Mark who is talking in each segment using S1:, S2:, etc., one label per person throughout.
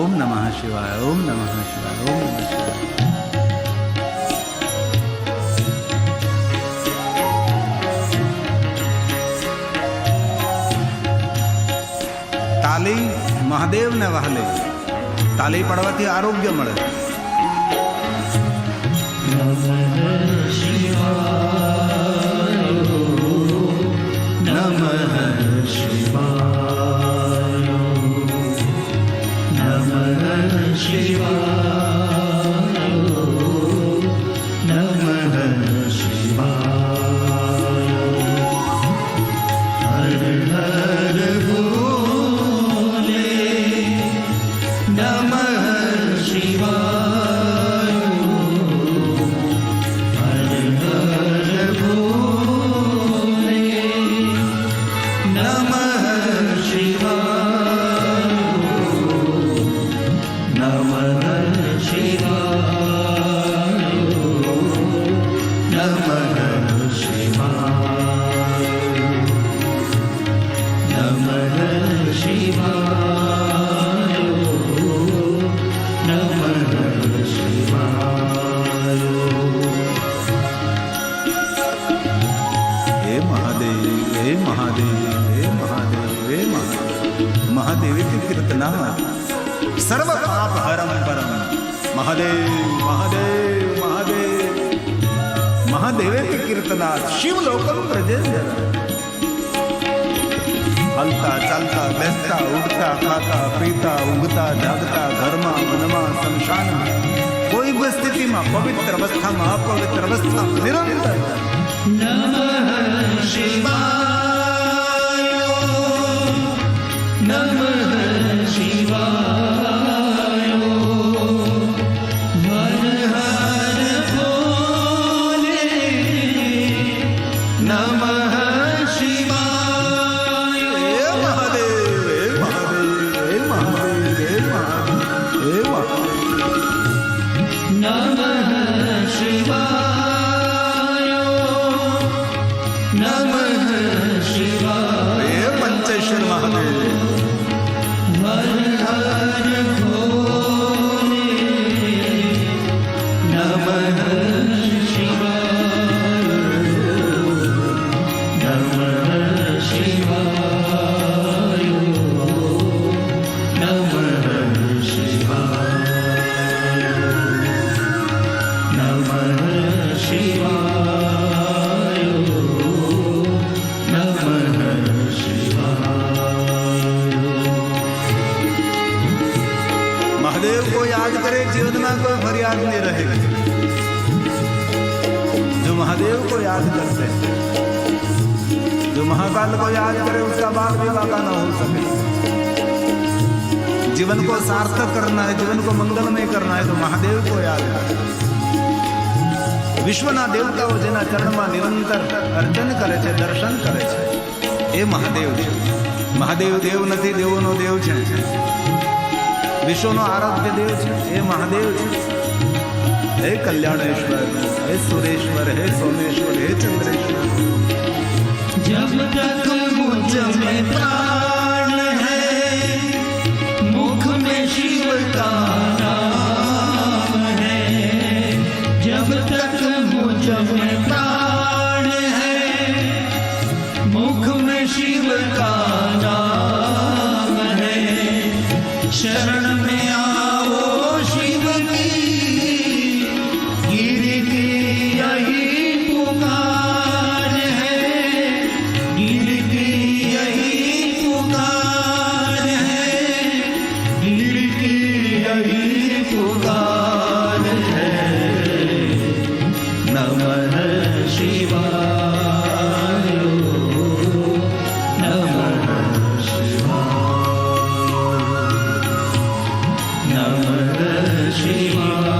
S1: ओम नमः शिवाय, ओम नमः शिवाय, ओम नमः शिवाय। તાલી મહાદેવને વહાલે, તાલી પડવાથી આરોગ્ય મળે. महादेवी कीर्तना सर्व पाप हरम परम महादेव महादेव महादेव महादेवे कीर्तना शिवलोकम प्रजेंद्र. हलता चालता बेसता उठता खाता पीता ઊંઘતા જાગતા ઘરમાં મનમાં શમશાનમાં કોઈ પણ સ્થિતિમાં પવિત્ર અવસ્થામાં અપવિત્ર અવસ્થામાં નિરંતર નમઃ શિવાય નમઃ શિવાય હર હર ભોલે નમઃ શિવાય. મહાદેવ મહાદેવ મહાદેવ નમઃ શિવાય નમઃ શિવાય. પંચેશ્વર મહાદેવ હર હર ભોલે નમઃ શિવાય નમઃ શિવાય નમઃ શિવાય નમઃ શિવાય નમઃ શિવાય. महादेव को याद करे जीवन में कोई फरियाद नहीं रहेगी. जो महादेव को याद करते हैं, जो महाकाल को याद करे उसका बाल भी बाका न हो सके. जीवन को सार्थक करना है, जीवन को मंगलमय करना है तो महादेव को याद करे. विश्वना देवताओं जेना चरणમાં નિરંતર અર્ચન કરે છે, દર્શન કરે છે, એ મહાદેવ છે. મહાદેવ દેવ નથી, દેવોનો દેવ છે. વિશ્વનો આરાધ્ય દેવ છે એ મહાદેવ છે. હે કલ્યાણેશ્વર, હે સુરેશ્વર, હે સોમેશ્વર, હે ચંદ્રેશ્વર. जब तक मुझ में प्राण है मुख में शिव का नाम है. जब तक मुझ में प्राण है मुख में शिव का नाम है. शरण में आओ शिव की गिर की यही पुकार है. गिर की यही पुकार है. गिर की यही पुकार है. नमः शिवाय नमः शिवाय नमः शिवाय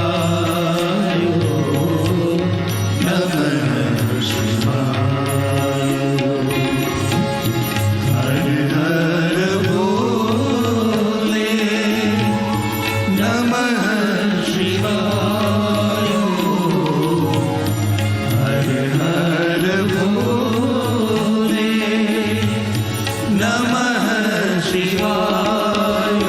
S1: नमः शिवाय. हर हर भोले नमः शिवाय हर हर भोले नमः शिवाय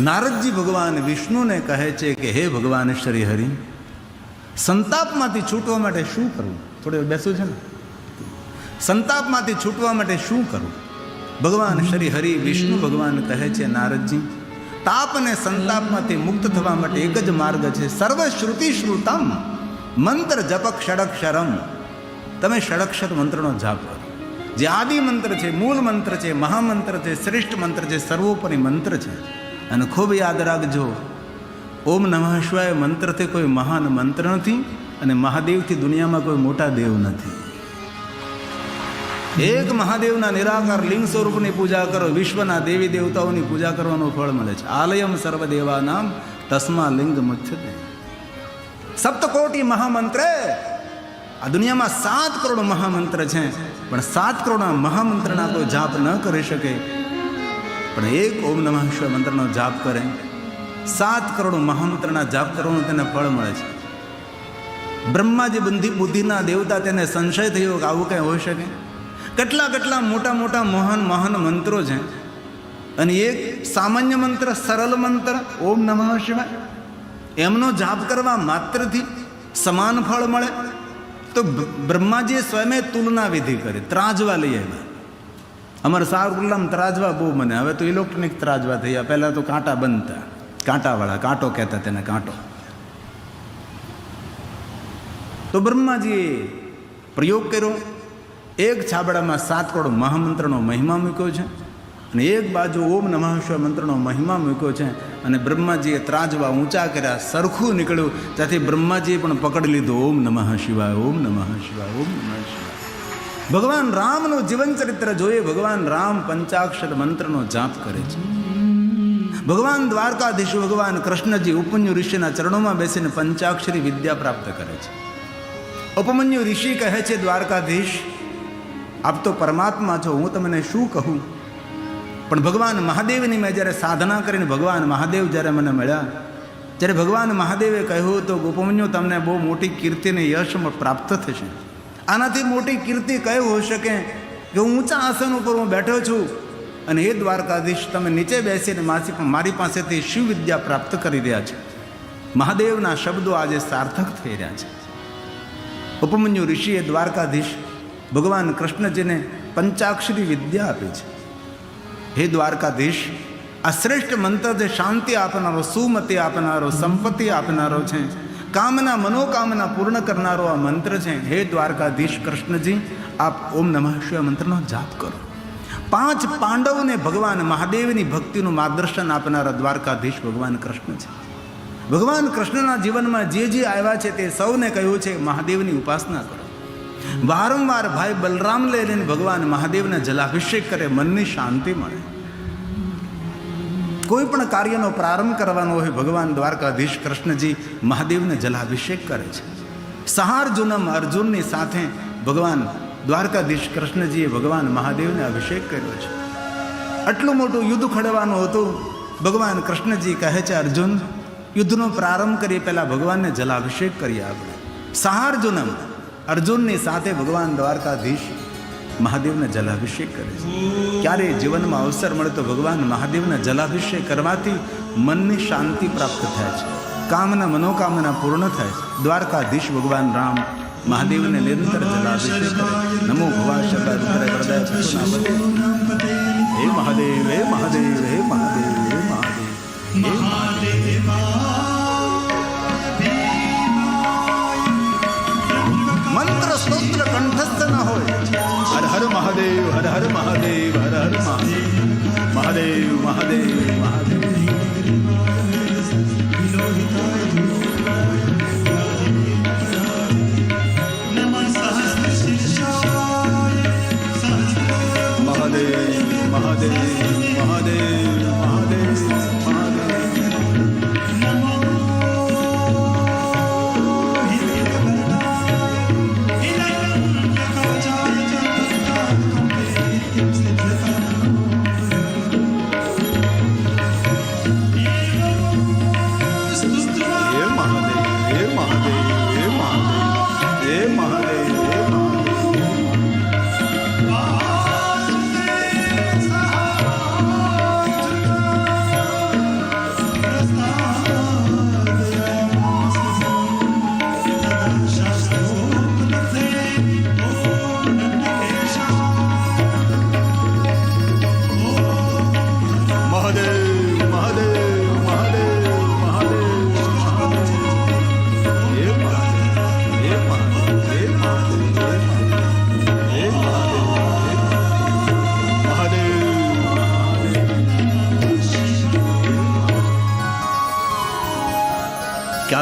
S1: નારદજી ભગવાન વિષ્ણુને કહે છે કે હે ભગવાન શ્રી હરિ, સંતાપમાંથી છૂટવા માટે શું કરવું? થોડી બેસવું છે ને. સંતાપમાંથી છૂટવા માટે શું કરવું? ભગવાન શ્રી હરિ વિષ્ણુ ભગવાન કહે છે, નારદજી, તાપ અને સંતાપમાંથી મુક્ત થવા માટે એક જ માર્ગ છે, સર્વશ્રુતિ શ્રુતમ મંત્ર જપક ષડક્ષરમ. તમે ષડક્ષર મંત્રનો જાપ કરો, જે આદિ મંત્ર છે, મૂળ મંત્ર છે, મહામંત્ર છે, શ્રેષ્ઠ મંત્ર છે, સર્વોપરી મંત્ર છે. અને ખૂબ યાદ રાખજો, ઓમ નમઃ શિવાય મંત્રથી કોઈ મહાન મંત્ર નથી અને મહાદેવથી દુનિયામાં કોઈ મોટા દેવ નથી. એક મહાદેવના નિરાકાર લિંગ સ્વરૂપની પૂજા કરો, વિશ્વના દેવી દેવતાઓની પૂજા કરવાનું ફળ મળે છે. આલયમ સર્વદેવાનામ તસ્મા લિંગ મુચ્યતે. સપ્તકોટી મહામંત્ર. આ દુનિયામાં 7 કરોડ મહામંત્ર છે, પણ 7 કરોડ મહામંત્રના કોઈ જાપ ન કરી શકે, પણ એક ઓમ નમઃ શિવાય મંત્રનો જાપ કરે, 7 કરોડ મહામંત્રના જાપ કરવાનું તેને ફળ મળે છે. બ્રહ્માજી બુદ્ધિના દેવતા, તેને સંશય થયો કે આવું કંઈ હોઈ શકે? કેટલા મોટા મોટા મહાન મંત્રો છે, અને એક સામાન્ય મંત્ર, સરળ મંત્ર ઓમ નમઃ શિવાય, એમનો જાપ કરવા માત્રથી સમાન ફળ મળે. તો બ્રહ્માજીએ સ્વયં તુલના વિધિ કરી, ત્રાજવા લઈ આવ્યા. અમારે સાવરકુંડલામાં ત્રાજવા બહુ મને, હવે તો ઇલેક્ટ્રોનિક ત્રાજવા થયા, પહેલાં તો કાંટા બનતા, કાંટાવાળા, કાંટો કહેતા તેને, કાંટો. તો બ્રહ્માજીએ પ્રયોગ કર્યો, એક છાબડામાં 7 કરોડ મહામંત્રનો મહિમા મૂક્યો છે, અને એક બાજુ ઓમ નમઃ શિવાય મંત્રનો મહિમા મૂક્યો છે. અને બ્રહ્માજીએ ત્રાજવા ઊંચા કર્યા, સરખું નીકળ્યું, ત્યાંથી બ્રહ્માજીએ પણ પકડી લીધું, ઓમ નમઃ શિવાય, ઓમ નમઃ શિવાય, ઓમ નમઃ શિવાય. ભગવાન રામનું જીવન ચરિત્ર જોઈએ. ભગવાન રામ પંચાક્ષર મંત્રનો જાપ કરે છે. ભગવાન દ્વારકાધીશ ભગવાન કૃષ્ણજી ઉપમન્યુ ઋષિના ચરણોમાં બેસીને પંચાક્ષરી વિદ્યા પ્રાપ્ત કરે છે. ઉપમન્યુ ઋષિ કહે છે, દ્વારકાધીશ, આપ તો પરમાત્મા છો, હું તમને શું કહું? પણ ભગવાન મહાદેવની મેં જ્યારે સાધના કરીને ભગવાન મહાદેવ જ્યારે મને મળ્યા, જ્યારે ભગવાન મહાદેવે કહ્યું તો ઉપમન્યુ, તમને બહુ મોટી કીર્તિને યશ પ્રાપ્ત થશે. આનાથી મોટી કીર્તિ કઈ હોઈ શકે કે હું ઊંચા આસન ઉપર હું બેઠો છું, અને એ દ્વારકાધીશ તમે નીચે બેસીને મારી પાસેથી શિવ વિદ્યા પ્રાપ્ત કરી રહ્યા છે. મહાદેવના શબ્દો આજે સાર્થક થઈ રહ્યા છે. ઉપમન્યુ ઋષિએ દ્વારકાધીશ ભગવાન કૃષ્ણજીને પંચાક્ષરી વિદ્યા આપી છે. હે દ્વારકાધીશ, આ શ્રેષ્ઠ મંત્ર જે શાંતિ આપનારો, સુમતિ આપનારો, સંપત્તિ આપનારો છે, કામના મનોકામના પૂર્ણ કરનારો આ મંત્ર છે. હે દ્વારકાધીશ કૃષ્ણજી, આપ ઓમ નમઃ શિવાય મંત્રનો જાપ કરો. 5 પાંડવોને ભગવાન મહાદેવની ભક્તિનું માર્ગદર્શન આપનારા દ્વારકાધીશ ભગવાન કૃષ્ણ છે. ભગવાન કૃષ્ણના જીવનમાં જે આવ્યા છે તે સૌને કહ્યું છે મહાદેવની ઉપાસના કરો. વારંવાર ભાઈ બલરામ લઈને ભગવાન મહાદેવને જલાભિષેક કરે, મનની શાંતિ મળે. કોઈ પણ કાર્યનો પ્રારંભ કરવાનો હોય, ભગવાન દ્વારકાધીશ કૃષ્ણજી મહાદેવને જલાભિષેક કરે છે. સહાર્જુનમ, અર્જુનની સાથે ભગવાન દ્વારકાધીશ કૃષ્ણજીએ ભગવાન મહાદેવને અભિષેક કર્યો છે. આટલું મોટું યુદ્ધ ખડવાનું હતું. ભગવાન કૃષ્ણજી કહે છે, અર્જુન, યુદ્ધનો પ્રારંભ કરીએ પહેલાં ભગવાનને જલાભિષેક કરીએ આપણે. સહાર્જુનમ, અર્જુનની સાથે ભગવાન દ્વારકાધીશ મહાદેવને જલાભિષેક કરે છે. ક્યારેય જીવનમાં અવસર મળે તો ભગવાન મહાદેવને જલાભિષેક કરવાથી મનની શાંતિ પ્રાપ્ત થાય છે, કામના મનોકામના પૂર્ણ થાય છે. દ્વારકાધીશ ભગવાન રામ મહાદેવને નિરંતર જલાભિષેક કરે. નમો ભવા શંકર હૃદય હે મહાદેવ, હે મહાદેવ, હે મહાદેવ, હે મહાદેવ, હે મહાદેવ. મંત્ર સ્તોત્ર કંઠસ્થ ન હોય. હર હર મહાદેવ, હર હર મહાદેવ, હર હર મહાદેવ, મહાદેવ મહાદેવ મહાદેવ. મહાદેવ મહાદેવ મહાદેવ મહાદેવ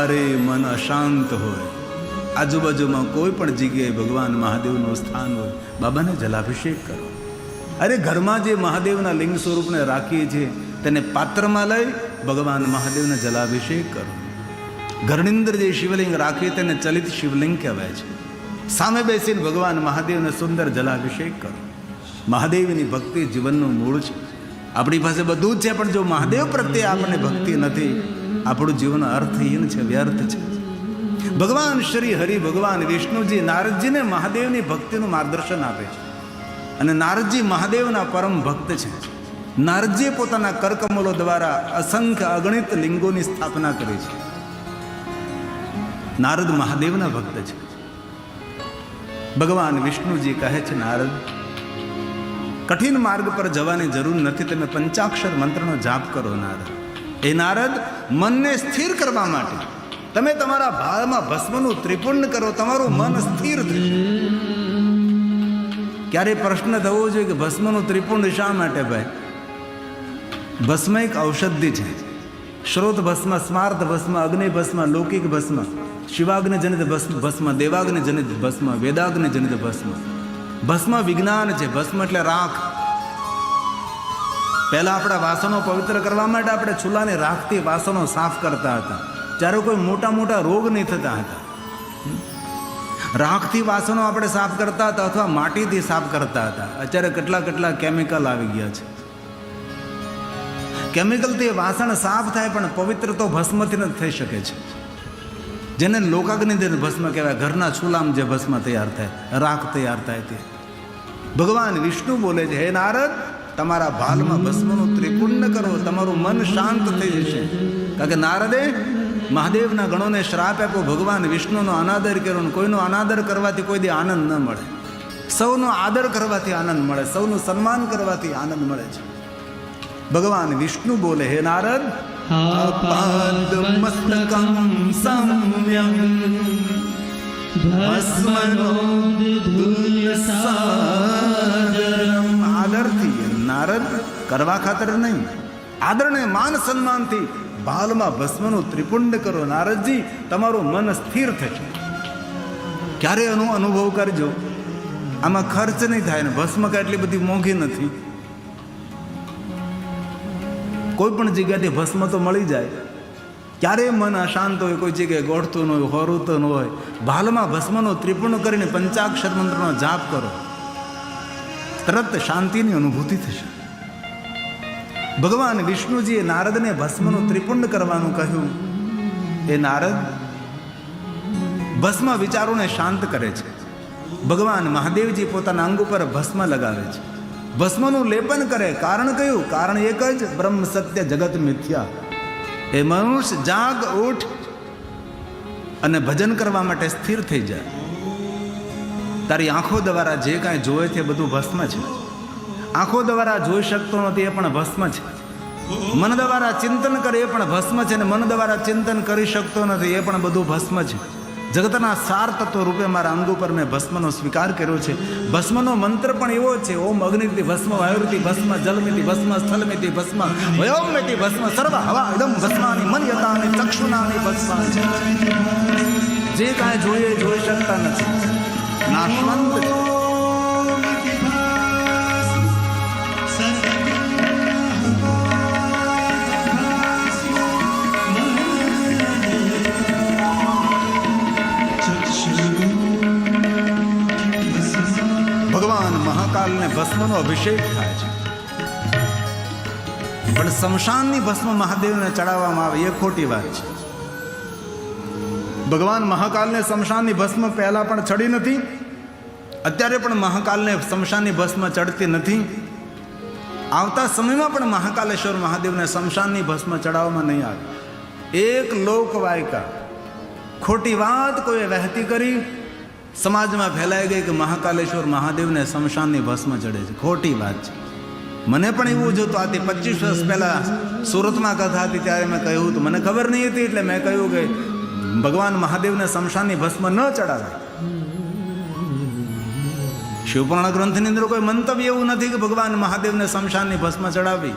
S1: ક્યારેય મન અશાંત હોય, આજુબાજુમાં કોઈ પણ જગ્યાએ ભગવાન મહાદેવનું સ્થાન હોય, બાબાને જલાભિષેક કરો. અરે ઘરમાં જે મહાદેવના લિંગ સ્વરૂપને રાખીએ છીએ તેને પાત્રમાં લઈ ભગવાન મહાદેવને જલાભિષેક કરો. ઘરની અંદર જે શિવલિંગ રાખીએ તેને ચલિત શિવલિંગ કહેવાય છે. સામે બેસીને ભગવાન મહાદેવને સુંદર જલાભિષેક કરો. મહાદેવની ભક્તિ જીવનનું મૂળ છે. આપણી પાસે બધું જ છે, પણ જો મહાદેવ પ્રત્યે આપણને ભક્તિ નથી, આપણું જીવન અર્થહીન છે, વ્યર્થ છે. ભગવાન શ્રી હરિ ભગવાન વિષ્ણુજી નારદજીને મહાદેવની ભક્તિનું માર્ગદર્શન આપે છે. અને નારદજી મહાદેવના પરમ ભક્ત છે. નારદજીએ પોતાના કરકમલો દ્વારા અસંખ્ય અગણિત લિંગોની સ્થાપના કરી છે. નારદ મહાદેવના ભક્ત છે. ભગવાન વિષ્ણુજી કહે છે, નારદ, કઠિન માર્ગ પર જવાની જરૂર નથી, તમે પંચાક્ષર મંત્રનો જાપ કરો. નારદ, એ નારદ, મનને સ્થિર કરવા માટે તમે તમારા ભાળમાં ભસ્મનું ત્રિપુંડ કરો, તમારું મન સ્થિર થશે. ક્યારે પ્રશ્ન થવો જોઈએ કે ભસ્મનું ત્રિપુંડ શા માટે? ભાઈ, ભસ્મ એક ઔષધિ છે. શ્રોત ભસ્મ, સ્માર્ત ભસ્મ, અગ્નિ ભસ્મ, લૌકિક ભસ્મ, શિવાગ્નિ જનિત ભસ્મ, દેવાગ્નિ જનિત ભસ્મ, વેદાગ્નિ જનિત ભસ્મ. ભસ્મ વિજ્ઞાન છે. ભસ્મ એટલે રાખ. પહેલા આપણા વાસણો પવિત્ર કરવા માટે આપણે ચૂલાની રાખથી વાસણો સાફ કરતા હતા. ત્યારે કોઈ મોટા મોટા રોગ નહીં થતા હતા. રાખથી વાસણો આપણે સાફ કરતા હતા અથવા માટીથી સાફ કરતા હતા. અત્યારે કેટલા કેમિકલ આવી ગયા છે. કેમિકલથી વાસણ સાફ થાય, પણ પવિત્ર તો ભસ્મથી જ થઈ શકે છે. જેને લોકાગ્નિ ભસ્મ કહેવાય. ઘરના ચૂલામાં જે ભસ્મ તૈયાર થાય, રાખ તૈયાર થાય તે. ભગવાન વિષ્ણુ બોલે છે, હે નારદ, તમારા ભાલમાં ભસ્મનું ત્રિપુંડ કરો, તમારું મન શાંત થઈ જશે. કારણ કે નારદે મહાદેવના ગણોને શ્રાપ આપ્યો, ભગવાન વિષ્ણુનો અનાદર કર્યો. કોઈનો અનાદર કરવાથી કોઈ દી આનંદ ન મળે. સૌનો આદર કરવાથી આનંદ મળે, સૌનું સન્માન કરવાથી આનંદ મળે છે. ભગવાન વિષ્ણુ બોલે, હે નારદ, આપાદમસ્તકં સમ્યમ ભસ્મનોદુલ્યસાદરમ. આદરથી, નારદ, કરવા ખાતર નહીં, આદરને માન સન્માનથી ભાલમાં ભસ્મનું ત્રિપુંડ કરો. નારદજી, તમારું મન સ્થિર થશે. ક્યારે અનુભવ કરજો, આમાં ખર્ચ નહીં થાય ને ભસ્મ કાંઈ એટલી બધી મોંઘી નથી. કોઈ પણ જગ્યાથી ભસ્મ તો મળી જાય. ક્યારેય મન અશાંત હોય, કોઈ જગ્યાએ ગોઠતું ન હોય, હોરુતું ન હોય, ભાલમાં ભસ્મનો ત્રિપુંડ કરીને પંચાક્ષર મંત્રનો જાપ કરો, તરત શાંતિની અનુભૂતિ થશે. ભગવાન વિષ્ણુજીએ નારદને ભસ્મનું ત્રિપુંડ કરવાનું કહ્યું. એ નારદ, ભસ્મ વિચારોને શાંત કરે છે. ભગવાન મહાદેવજી પોતાના અંગ ઉપર ભસ્મ લગાવે છે, ભસ્મનું લેપન કરે. કારણ કયું? કારણ એક જ, બ્રહ્મ સત્ય જગત મિથ્યા. એ મનુષ્ય જાગ ઉઠ અને ભજન કરવા માટે સ્થિર થઈ જાય. તારી આંખો દ્વારા જે કાંઈ જોવે છે બધું ભસ્મ છે. આંખો દ્વારા જોઈ શકતો નથી, એ પણ ભસ્મ છે. મન દ્વારા ચિંતન કરે, એ પણ ભસ્મ છે. અને મન દ્વારા ચિંતન કરી શકતો નથી, એ પણ બધું ભસ્મ છે. જગતના સાર તત્વ રૂપે મારા અંગ ઉપર મેં ભસ્મનો સ્વીકાર કર્યો છે. ભસ્મનો મંત્ર પણ એવો છે, ઓમ અગ્નિથી ભસ્મ, વાયુથી ભસ્મ, જલમિતિ ભસ્મ, સ્થલમિતિ ભસ્મ, વયોમિતિ ભસ્મ, સર્વ હવા ઇદમ ભસ્માની મન્યતાની ચક્ષુનાની ભસ્મ. જે કાંઈ જોઈએ જોઈ શકતા નથી, નાશવંત છે. ભગવાન મહાકાલને ભસ્મનો અભિષેક થાય છે, પણ શમશાનની ભસ્મ મહાદેવને ચડાવવામાં આવે એ ખોટી વાત છે. ભગવાન મહાકાલને શમશાનની ભસ્મ પહેલા પણ ચડી નથી, અત્યારે પણ મહાકાલને શમશાનની ભસ્મ ચડતી નથી. આવતા સમયમાં પણ મહાકાલેશ્વર મહાદેવને શમશાનની ભસ્મ ચડાવવામાં નહીં આવે. એક લોકવાયકા ખોટી વાત કોઈએ વહેતી કરી, સમાજમાં ફેલાઈ ગઈ કે મહાકાલેશ્વર મહાદેવને શમશાનની ભસ્મ ચડે છે. ખોટી વાત છે. મને પણ એવું જોતું. આથી 25 વર્ષ પહેલાં સુરતમાં કથા હતી ત્યારે મેં કહ્યું હતું, મને ખબર નહીં હતી એટલે મેં કહ્યું કે ભગવાન મહાદેવને શમશાનની ભસ્મ ન ચડાવે. શિવપુરાણ ગ્રંથની અંદર કોઈ મંતવ્ય એવું નથી કે ભગવાન મહાદેવને શમશાનની ભસ્મ ચડાવી.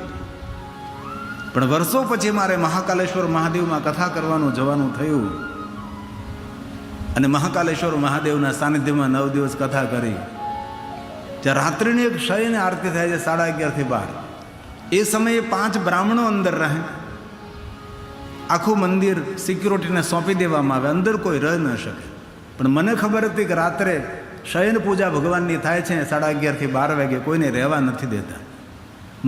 S1: પણ વર્ષો પછી મારે મહાકાલેશ્વર મહાદેવમાં કથા કરવાનું જવાનું થયું અને મહાકાલેશ્વર મહાદેવના સાનિધ્યમાં 9 દિવસ કથા કરી. જ્યાં રાત્રિની એક શયન આરતી થાય છે 11:30 થી 12. એ સમયે 5 બ્રાહ્મણો અંદર રહે. આખું મંદિર સિક્યુરિટીને સોંપી દેવામાં આવે, અંદર કોઈ રહી ન શકે. પણ મને ખબર હતી કે રાત્રે શયન પૂજા ભગવાનની થાય છે 11:30 થી 12 વાગે, કોઈને રહેવા નથી દેતા.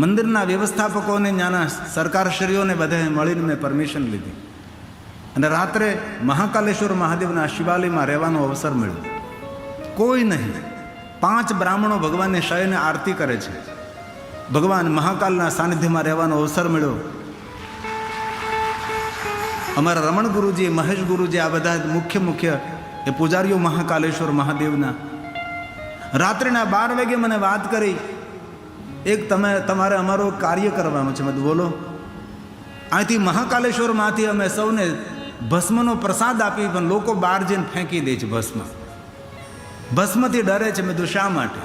S1: મંદિરના વ્યવસ્થાપકોને ત્યાંના સરકારશ્રીઓને બધાએ મળીને મેં પરમિશન લીધી અને રાત્રે મહાકાલેશ્વર મહાદેવના શિવાલયમાં રહેવાનો અવસર મળ્યો. કોઈ નહીં, 5 બ્રાહ્મણો ભગવાનને શયન આરતી કરે છે. ભગવાન મહાકાલના સાનિધ્યમાં રહેવાનો અવસર મળ્યો. અમારા રમણ ગુરુજી, મહેશ ગુરુજી, આ બધા મુખ્ય એ પૂજારીઓ મહાકાલેશ્વર મહાદેવના રાત્રિના 12 વાગે મને વાત કરી, એક તમારે અમારો કાર્ય કરવાનું છે. મેં બોલો. અહીંથી મહાકાલેશ્વરમાંથી અમે સૌને ભસ્મનો પ્રસાદ આપી, પણ લોકો બહાર જઈને ફેંકી દે છે. ભસ્મથી ડરે છે. મેં તો શા માટે?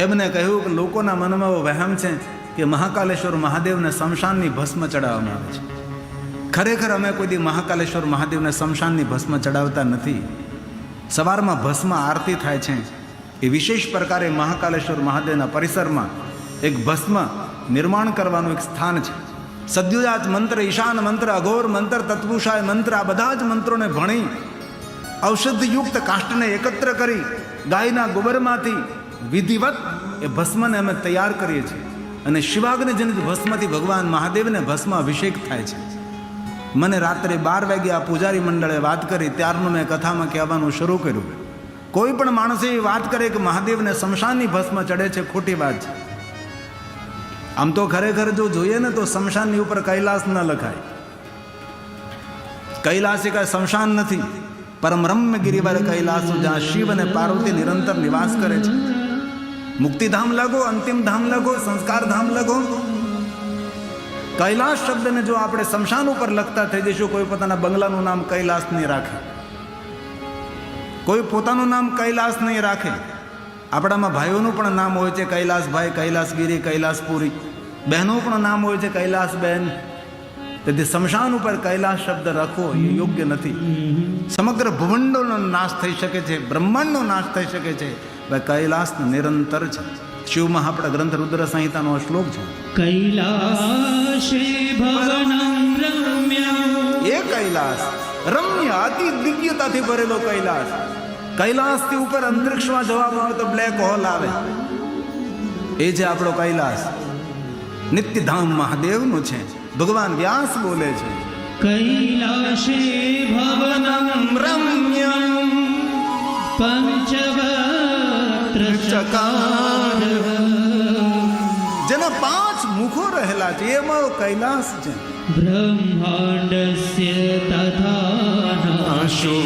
S1: એમને કહ્યું કે લોકોના મનમાં એવો વહેમ છે કે મહાકાલેશ્વર મહાદેવને શમશાનની ભસ્મ ચડાવવામાં આવે છે. ખરેખર અમે કોઈ દી મહાકાલેશ્વર મહાદેવને શમશાનની ભસ્મ ચડાવતા નથી. સવારમાં ભસ્મ આરતી થાય છે. એ વિશેષ પ્રકારે મહાકાલેશ્વર મહાદેવના પરિસરમાં એક ભસ્મ નિર્માણ કરવાનું એક સ્થાન છે. સદ્યુજાત મંત્ર, ઈશાન મંત્ર, અઘોર મંત્ર, તત્પુષાય મંત્ર, આ બધા જ મંત્રોને ભણી ઔષધિયુક્ત કાષ્ઠને એકત્ર કરી ગાયના ગોબરમાંથી વિધિવત એ ભસ્મને અમે તૈયાર કરીએ છીએ અને શિવાગ્નિ જનિત ભસ્મથી ભગવાન મહાદેવને ભસ્મ અભિષેક થાય છે. મને રાત્રે 12 વાગે આ પૂજારી મંડળે વાત કરી, ત્યારનું મેં કથામાં કહેવાનું શરૂ કર્યું. કોઈ પણ માણસે એ વાત કરે કે મહાદેવને શમશાનની ભસ્મ ચડે છે, ખોટી વાત છે. આમ તો ખરેખર જો જોઈએ ને તો શમશાનની ઉપર કૈલાસ ન લખાય. કૈલાસ એ કાંઈ શમશાન નથી. પરમ રમ્ય ગિરિવર કૈલાસ, જ્યાં શિવ અને પાર્વતી નિરંતર નિવાસ કરે છે. મુક્તિધામ લખો, અંતિમ ધામ લખો, સંસ્કાર ધામ લખો. કૈલાસ શબ્દને જો આપણે શમશાન ઉપર લખતા થઈ જઈશું, કોઈ પોતાના બંગલાનું નામ કૈલાસ નહીં રાખે, કોઈ પોતાનું નામ કૈલાસ નહીં રાખે. આપણામાં ભાઈઓનું પણ નામ હોય છે કૈલાસભાઈ, કૈલાસગીરી, કૈલાસપુરી. બહેનો પણ નામ હોય છે કૈલાસબેન. તેથી શમશાન ઉપર કૈલાસ શબ્દ રાખવો એ યોગ્ય નથી. સમગ્ર ભૂમંડળનો નાશ થઈ શકે છે, બ્રહ્માંડનો નાશ થઈ શકે છે, ભાઈ કૈલાસ નિરંતર છે. શિવમાં આપણા ગ્રંથ રુદ્ર સંહિતાનો શ્લોક છે, કૈલાસે ભવનમ રમ્ય. એ કૈલાસ રમ્ય, અતિ દિવ્યતાથી ભરેલો કૈલાસ. કૈલાસથી ઉપર અંતરિક્ષમાં જવામાં આવે તો બ્લેક હોલ આવે. એ છે આપણો કૈલાસ. નિત્યધામ મહાદેવનું છે. ભગવાન વ્યાસ બોલે છે, કૈલાસે ભવનમ રમ્ય પંચવક્ત્ર ચકાર. જેના 5 મુખો રહેલા છે એમાં કૈલાસ છે. બ્રહ્માંડસ્ય તથા નાશો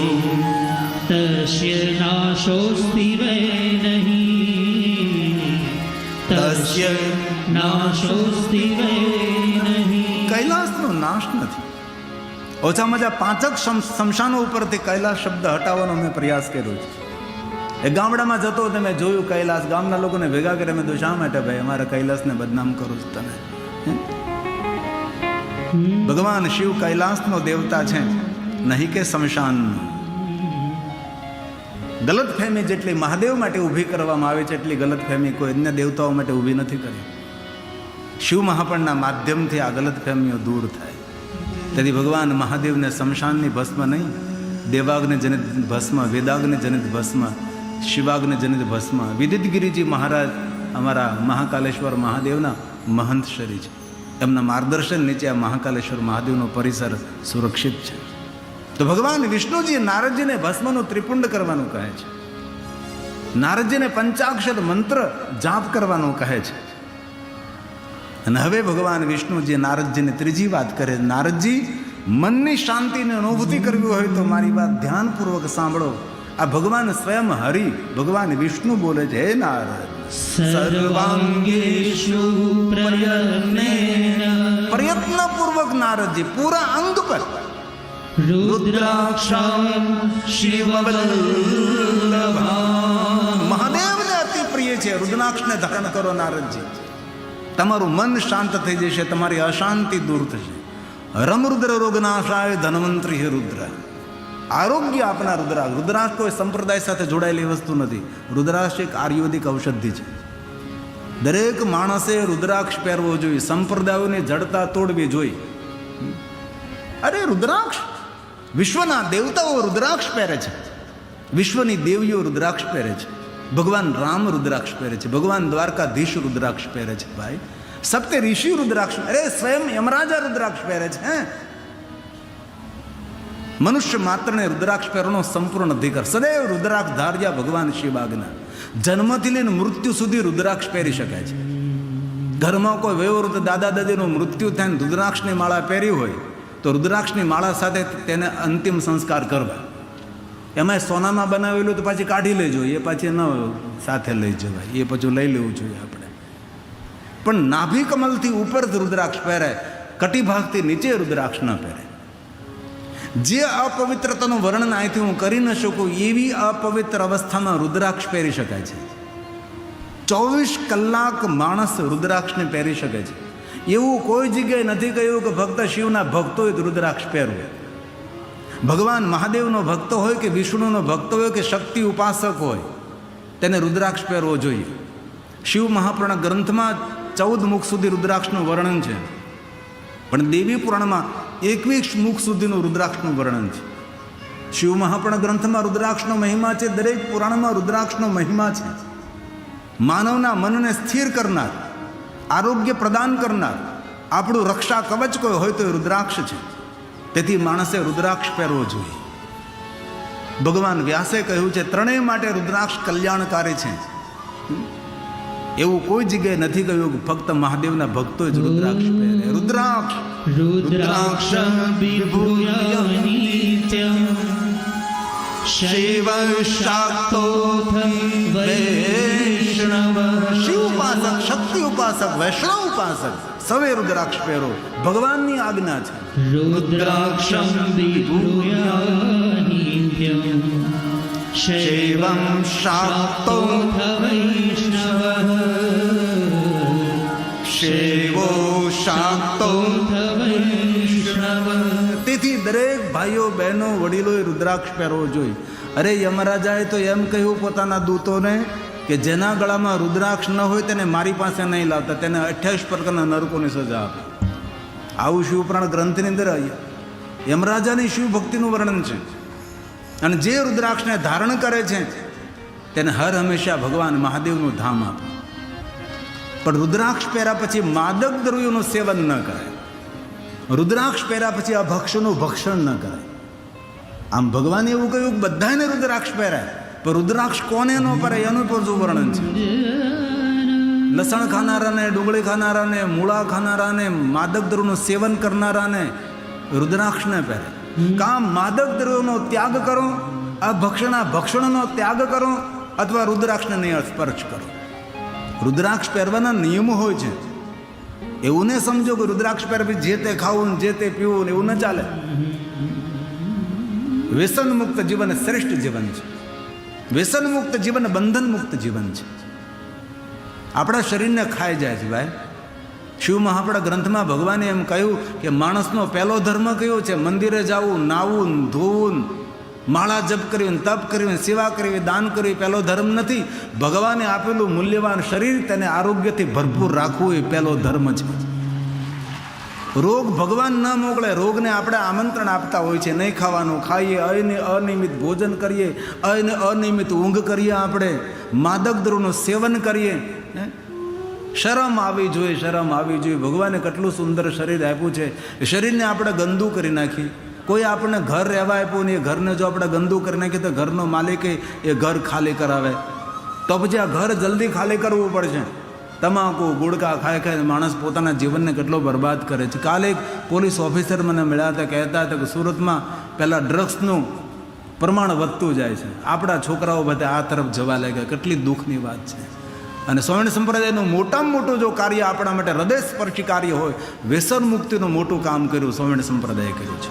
S1: તસ્ય નાશોસ્તિ વૈ નહીં, તસ્ય નાશોસ્તિ વૈ નહીં. કૈલાસનો નાશ નથી. ઓછામાં ઓછા 5 શમશાનો ઉપરથી કૈલાસ શબ્દ હટાવવાનો મેં પ્રયાસ કર્યો છે. એ ગામડામાં જતો તમે જોયું કૈલાસ, ગામના લોકોને ભેગા કરે. મેં તો શા માટે ભાઈ અમારા કૈલાસને બદનામ કરો છો તમે? ભગવાન શિવ કૈલાસનો દેવતા છે, નહીં કે શમશાનનો. ગલતફહેમી જેટલી મહાદેવ માટે ઊભી કરવામાં આવે છે એટલી ગલતફહેમી કોઈ અન્ય દેવતાઓ માટે ઊભી નથી કરી. શિવ મહાપણના માધ્યમથી આ ગલતફહેમીઓ દૂર થાય. તેથી ભગવાન મહાદેવને શમશાનની ભસ્મ નહીં, દેવાગ્નિ જનિત ભસ્મ, વેદાગ્નિ જનિત ભસ્મ, શિવાગ્નિ જનિત ભસ્મ. વિદિતગીરીજી મહારાજ અમારા મહાકાલેશ્વર મહાદેવના મહંત શ્રી છે. એમના માર્ગદર્શન નીચે આ મહાકાલેશ્વર મહાદેવનો પરિસર સુરક્ષિત છે. તો ભગવાન વિષ્ણુજી નારદજીને ભસ્મનું ત્રિપુંડ કરવાનું કહે છે. નારદજીને પંચાક્ષર મંત્ર જાપ કરવાનું કહે છે. અને હવે ભગવાન વિષ્ણુજી નારદજીને ત્રીજી વાત કરે, નારદજી મનની શાંતિની અનુભૂતિ કરવી હોય તો મારી વાત ધ્યાનપૂર્વક સાંભળો. આ ભગવાન સ્વયં હરિ ભગવાન વિષ્ણુ બોલે છે, હે નારદ સર્વાંગેષુ પ્રયત્નપૂર્વક નારદજી પૂરા અંગ પર રુદ્રાક્ષમ શિવવલ્લભા. મહાદેવને અતિ પ્રિય છે, રુદ્રાક્ષને ધારણ કરો નારદજી. તમારું મન શાંત થઈ જશે, તમારી અશાંતિ દૂર થશે. રમરુદ્ર રોગનાશાય ધન્વંતરી હે રુદ્ર. આરોગ્ય આપનાર રુદ્રાક્ષ. રુદ્રાક્ષ કોઈ સંપ્રદાય સાથે જોડાયેલી વસ્તુ નથી. રુદ્રાક્ષ એક આયુર્વેદિક ઔષધિ છે. દરેક માણસે રુદ્રાક્ષ પહેરવો જોઈએ. સંપ્રદાયોની જડતા તોડવી જોઈએ. અરે રુદ્રાક્ષ, વિશ્વના દેવતાઓ રુદ્રાક્ષ પહેરે છે, વિશ્વની દેવીઓ રુદ્રાક્ષ પહેરે છે. ભગવાન રામ રુદ્રાક્ષ પહેરે છે, ભગવાન દ્વારકાધીશ રુદ્રાક્ષ પહેરે છે. ભાઈ સપ્તે ઋષિ રુદ્રાક્ષ, અરે સ્વયં યમરાજા રુદ્રાક્ષ પહેરે છે. મનુષ્ય માત્રને રુદ્રાક્ષ પહેરવાનો સંપૂર્ણ અધિકાર. સદૈવ રુદ્રાક્ષ ધાર્યા ભગવાન શિવ આજ્ઞા. જન્મથી લઈને મૃત્યુ સુધી રુદ્રાક્ષ પહેરી શકાય છે. ઘરમાં કોઈ વયોવૃદ્ધ દાદા દાદીનું મૃત્યુ થાય ને રુદ્રાક્ષની માળા પહેરી હોય તો રુદ્રાક્ષની માળા સાથે તેને અંતિમ સંસ્કાર કરવા. એમાં સોનામાં બનાવેલું તો પાછી કાઢી લેજો, એ પાછી ન સાથે લઈ જવાય, એ પછી લઈ લેવું જોઈએ આપણે. પણ નાભી કમલથી ઉપર રુદ્રાક્ષ પહેરાય, કટિભાગથી નીચે રુદ્રાક્ષ ન પહેરાય. જે અપવિત્રતાનું વર્ણન અહીંથી હું કરી ન શકું એવી અપવિત્ર અવસ્થામાં રુદ્રાક્ષ પહેરી શકાય છે. 24 કલાક માણસ રુદ્રાક્ષને પહેરી શકે છે. એવું કોઈ જગ્યાએ નથી કહ્યું કે ફક્ત શિવના ભક્તોએ રુદ્રાક્ષ પહેરવું. ભગવાન મહાદેવનો ભક્ત હોય કે વિષ્ણુનો ભક્ત હોય કે શક્તિ ઉપાસક હોય, તેને રુદ્રાક્ષ પહેરવો જોઈએ. શિવ મહાપુરાણ ગ્રંથમાં 14 મુખ સુધી રુદ્રાક્ષનું વર્ણન છે, પણ દેવી પુરાણમાં 21 મુખ સુધીનું રુદ્રાક્ષનું વર્ણન છે. શિવ મહાપુરાણ ગ્રંથમાં રુદ્રાક્ષનો મહિમા છે, દરેક પુરાણમાં રુદ્રાક્ષનો મહિમા છે. માનવના મનને સ્થિર કરનાર, આરોગ્ય પ્રદાન કરનાર, આપણું રક્ષા કવચ કોઈ હોય તો એ રુદ્રાક્ષ છે. તેથી માણસે રુદ્રાક્ષ પહેરવો જોઈએ. ભગવાન વ્યાસે કહ્યું છે ત્રણેય માટે રુદ્રાક્ષ કલ્યાણકારી છે. એવું કોઈ જગ્યાએ નથી કહ્યું કે ફક્ત મહાદેવના ભક્તો જ રુદ્રાક્ષ પહેરે. રુદ્રાક્ષ
S2: રુદ્રાક્ષ વિભૂય નિત્યમ શૈવ શાક્તો વૈષ્ણવ.
S1: શિવ ઉપાસક, શક્તિ ઉપાસક, વૈષ્ણવ ઉપાસક સવે રુદ્રાક્ષ પહેરો, ભગવાનની આજ્ઞા છે.
S2: રુદ્રાક્ષમ વિભૂય નિત્યમ શૈવમ શાક્તો વૈષ્ણવ
S1: શૈવો શાક્તો
S2: વૈષ્ણવ.
S1: તેથી દરેક ભાઈઓ બહેનો વડીલોએ રુદ્રાક્ષ પહેરવો જોઈએ. અરે યમરાજાએ તો એમ કહ્યું પોતાના દૂતોને કે જેના ગળામાં રુદ્રાક્ષ ન હોય તેને મારી પાસે નહીં લાવતા, તેને 28 પ્રકારના નરકોની સજા આપે. આવું શિવપુરાણ ગ્રંથની અંદર યમરાજાની શિવ ભક્તિનું વર્ણન છે. અને જે રુદ્રાક્ષને ધારણ કરે છે તેને હર હંમેશા ભગવાન મહાદેવનું ધામ આપે. પણ રુદ્રાક્ષ પહેર્યા પછી માદક દ્રવ્યોનું સેવન ન કરાય. રુદ્રાક્ષ પહેર્યા પછી અભક્ષનું ભક્ષણ ન કરાય. આમ ભગવાને એવું કહ્યું કે બધાને રુદ્રાક્ષ પહેરાય, પણ રુદ્રાક્ષ કોને ન પહેરાય એનું પણ વર્ણન છે. લસણ ખાનારાને, ડુંગળી ખાનારાને, મૂળા ખાનારાને, માદક દ્રવ્યનું સેવન કરનારાને રુદ્રાક્ષ ન પહેરાય. કામ માદક દ્રવ્યોનો ત્યાગ કરો, ભક્ષણનો ત્યાગ કરો, અથવા રુદ્રાક્ષને નહીં સ્પર્શ કરો. રુદ્રાક્ષ પહેરવાના નિયમો હોય છે. એવું ને સમજો કે રુદ્રાક્ષ પહેરવી જે તે ખાવું, જે તે પીવું ને એવું ન ચાલે. વ્યસન મુક્ત જીવન શ્રેષ્ઠ જીવન છે. વ્યસન મુક્ત જીવન બંધન મુક્ત જીવન છે. આપણા શરીરને ખાઈ જાય છે ભાઈ. શિવ મહાપુરાણ ગ્રંથમાં ભગવાને એમ કહ્યું કે માણસનો પહેલો ધર્મ કયો છે? મંદિરે જવું, નાવું, ધોવું, માળા જપ કરવી, તપ કરવી, સેવા કરવી, દાન કરવી પહેલો ધર્મ નથી. ભગવાને આપેલું મૂલ્યવાન શરીર તેને આરોગ્યથી ભરપૂર રાખવું એ પહેલો ધર્મ છે. રોગ ભગવાન ન મોકલે, રોગને આપણે આમંત્રણ આપતા હોય છે. નહીં ખાવાનું, ખાઈએ, અનિયમિત ભોજન કરીએ, અનિયમિત ઊંઘ કરીએ, આપણે માદક દ્રવ્યનું સેવન કરીએ. શરમ આવી જોઈએ, શરમ આવી જોઈએ. ભગવાને કેટલું સુંદર શરીર આપ્યું છે, એ શરીરને આપણે ગંદુ કરી નાખીએ. કોઈ આપણને ઘર રહેવા આપ્યું ને એ ઘરને જો આપણે ગંદુ કરી નાખીએ તો ઘરનો માલિક એ ઘર ખાલી કરાવે. તો પછી આ ઘર જલ્દી ખાલી કરવું પડશે. તમાકુ, ગુડકા ખાઈ ખાઈને માણસ પોતાના જીવનને કેટલો બરબાદ કરે છે. કાલે એક પોલીસ ઓફિસર મને મળ્યા હતા, કહેતા હતા કે સુરતમાં પહેલાં ડ્રગ્સનું પ્રમાણ વધતું જાય છે, આપણા છોકરાઓ બધા આ તરફ જવા લાગ્યા. કેટલી દુઃખની વાત છે. અને સ્વામિનારાયણ સંપ્રદાયનું મોટામાં મોટું જો કાર્ય આપણા માટે હૃદયસ્પર્શી કાર્ય હોય, વ્યસન મુક્તિનું મોટું કામ કર્યું સ્વામિનારાયણ સંપ્રદાયે કર્યું છે.